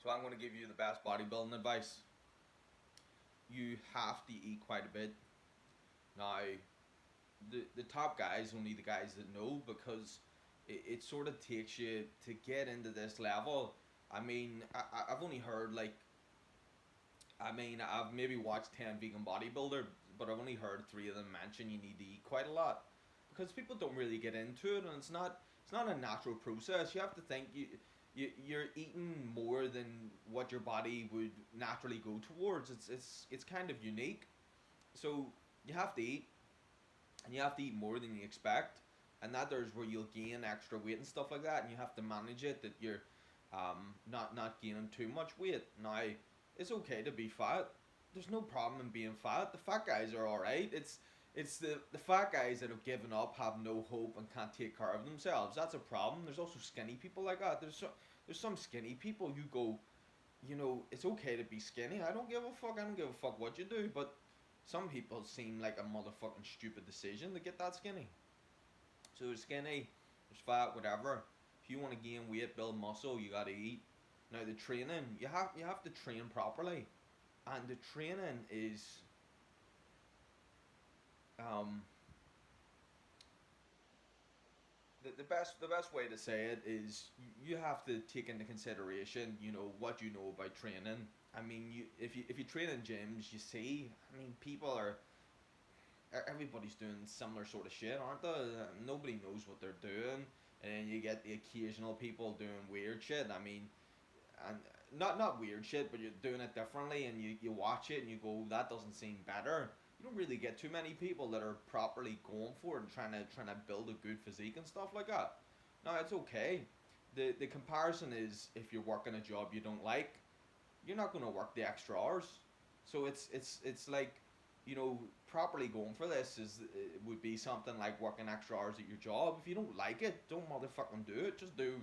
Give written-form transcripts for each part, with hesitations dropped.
So I'm going to give you the best bodybuilding advice. You have to eat quite a bit. Now, the top guys only the guys that know, because it sort of takes you to get into this level. I mean, I've only heard like, I mean, I've maybe watched 10 vegan bodybuilder, but I've only heard three of them mention you need to eat quite a lot, because people don't really get into it, and it's not a natural process. You have to think you're eating more than what your body would naturally go towards. It's kind of unique. So you have to eat, and you have to eat more than you expect, and that there's where you'll gain extra weight and stuff like that, and you have to manage it, that you're not gaining too much weight. Now, it's okay to be fat. There's no problem in being fat. The fat guys are all right. It's the fat guys that have given up, have no hope, and can't take care of themselves. That's a problem. There's also skinny people like that. There's some skinny people you go, it's okay to be skinny. I don't give a fuck. I don't give a fuck what you do. But some people seem like a motherfucking stupid decision to get that skinny. So there's skinny, there's fat, whatever. If you want to gain weight, build muscle, you gotta eat. Now the training, you have to train properly, and the training is um the best way to say it is you have to take into consideration, what you know about training. I mean, if you train in gyms, you see, I mean, people are everybody's doing similar sort of shit, aren't they? Nobody knows what they're doing, and then you get the occasional people doing weird shit. I mean, and not weird shit, but you're doing it differently, and you watch it and you go, that doesn't seem better. You don't really get too many people that are properly going for it and trying to build a good physique and stuff like that. Now it's okay. The comparison is, if you're working a job you don't like, you're not going to work the extra hours. So it's like, properly going for this is, it would be something like working extra hours at your job. If you don't like it, don't motherfucking do it. Just do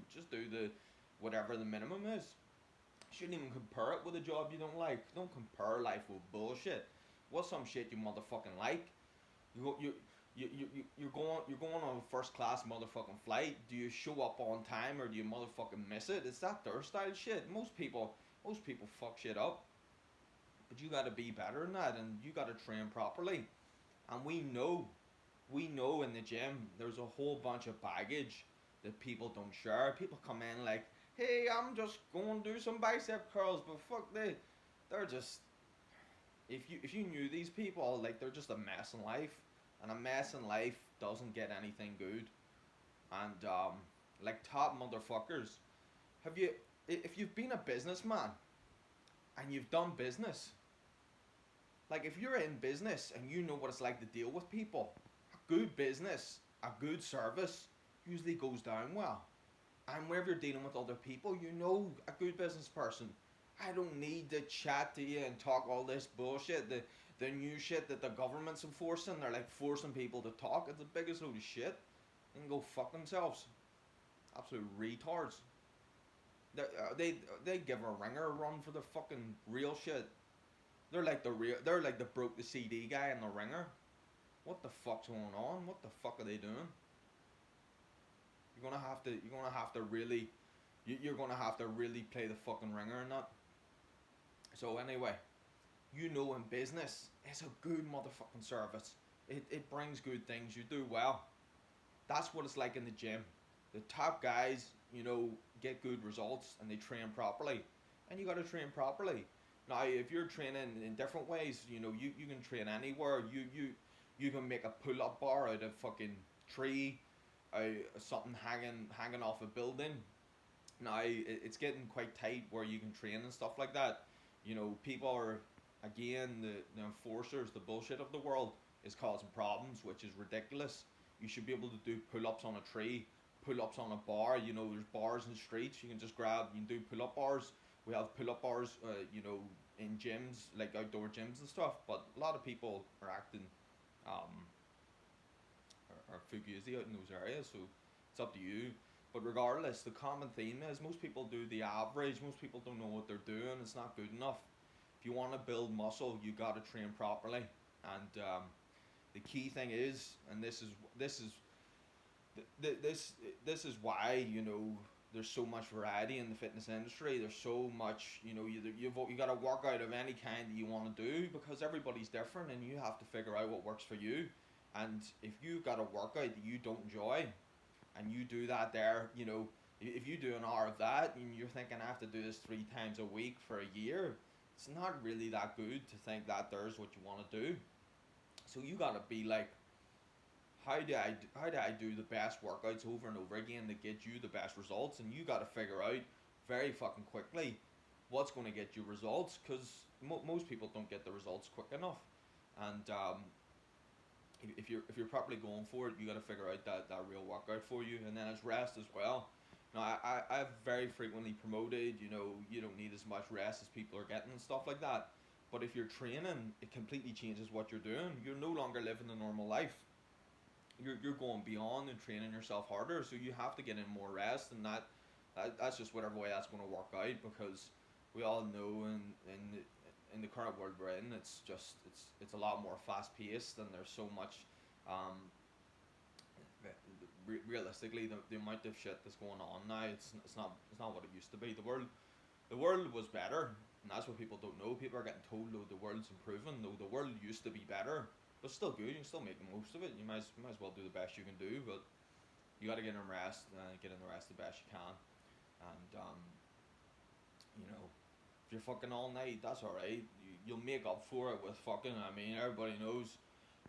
the whatever the minimum is. You shouldn't even compare it with a job you don't like. Don't compare life with bullshit. What's some shit you motherfucking like? You go, you're going on a first class motherfucking flight. Do you show up on time, or do you motherfucking miss it? Is that their style shit? Most people fuck shit up. But you got to be better than that, and you got to train properly. And we know in the gym there's a whole bunch of baggage that people don't share. People come in like, hey, I'm just going to do some bicep curls, but fuck, they're just, if you knew these people, like, they're just a mess in life, and a mess in life doesn't get anything good. And like, top motherfuckers, have you, if you've been a businessman and you've done business, like, if you're in business and you know what it's like to deal with people, a good business, a good service usually goes down well. And wherever you're dealing with other people, a good business person. I don't need to chat to you and talk all this bullshit. The new shit that the government's enforcing, they're like forcing people to talk. It's the biggest load of shit. They can go fuck themselves. Absolute retards. They give a ringer a run for the fucking real shit. They're like the broke the CD guy in the ringer. What the fuck's going on? What the fuck are they doing? You're gonna have to really play the fucking ringer in that. So anyway, in business, it's a good motherfucking service. It brings good things. You do well. That's what it's like in the gym. The top guys, get good results, and they train properly. And you gotta train properly. Now, if you're training in different ways, you can train anywhere. You can make a pull-up bar out of fucking tree, something hanging off a building. Now, it's getting quite tight where you can train and stuff like that. People are, again, the enforcers, the bullshit of the world is causing problems, which is ridiculous. You should be able to do pull-ups on a tree, pull-ups on a bar. There's bars in the streets. You can just grab, you can do pull-up bars. We have pull-up bars, in gyms, like outdoor gyms and stuff. But a lot of people are acting, um, are fugazi out in those areas. So it's up to you. But regardless, the common theme is most people do the average. Most people don't know what they're doing. It's not good enough. If you want to build muscle, you got to train properly. And the key thing is, and this is why there's so much variety in the fitness industry. There's so much, you got to work out of any kind that you want to do because everybody's different, and you have to figure out what works for you. And if you've got a workout that you don't enjoy, and you do that there, if you do an hour of that and you're thinking I have to do this 3 times a week for a year, it's not really that good to think that there's what you want to do. So you got to be like, how do I do the best workouts over and over again that get you the best results? And you got to figure out very fucking quickly what's going to get you results, because most people don't get the results quick enough. And if you're properly going for it, you got to figure out that real workout for you. And then it's rest as well. Now I've very frequently promoted, you don't need as much rest as people are getting and stuff like that. But if you're training, it completely changes what you're doing. You're no longer living a normal life. You're going beyond and training yourself harder, so you have to get in more rest, and that's just whatever way that's going to work out, because we all know in the current world we're in, it's a lot more fast paced, and there's so much realistically the amount of shit that's going on now, it's not what it used to be. The world was better, and that's what people don't know. People are getting told, though, the world's improving. Though the world used to be better, but it's still good. You can still make the most of it. You might as well do the best you can do, but you got to get in rest, get in the rest the best you can. And if you're fucking all night, that's all right. You'll make up for it with fucking. I mean, everybody knows,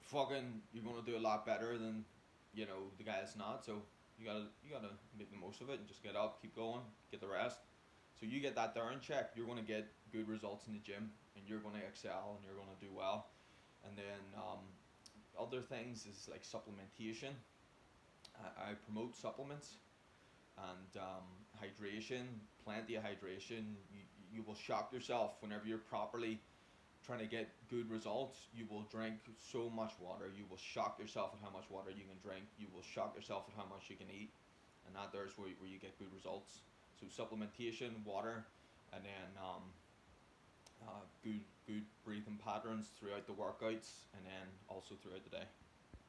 fucking, you're gonna do a lot better than, the guy that's not. So you gotta make the most of it and just get up, keep going, get the rest. So you get that there in check, you're gonna get good results in the gym, and you're gonna excel, and you're gonna do well. And then other things is like supplementation. I promote supplements and hydration, plenty of hydration. You will shock yourself whenever you're properly trying to get good results. You will drink so much water. You will shock yourself at how much water you can drink. You will shock yourself at how much you can eat, and there's where you get good results. So supplementation, water, and then good breathing patterns throughout the workouts, and then also throughout the day.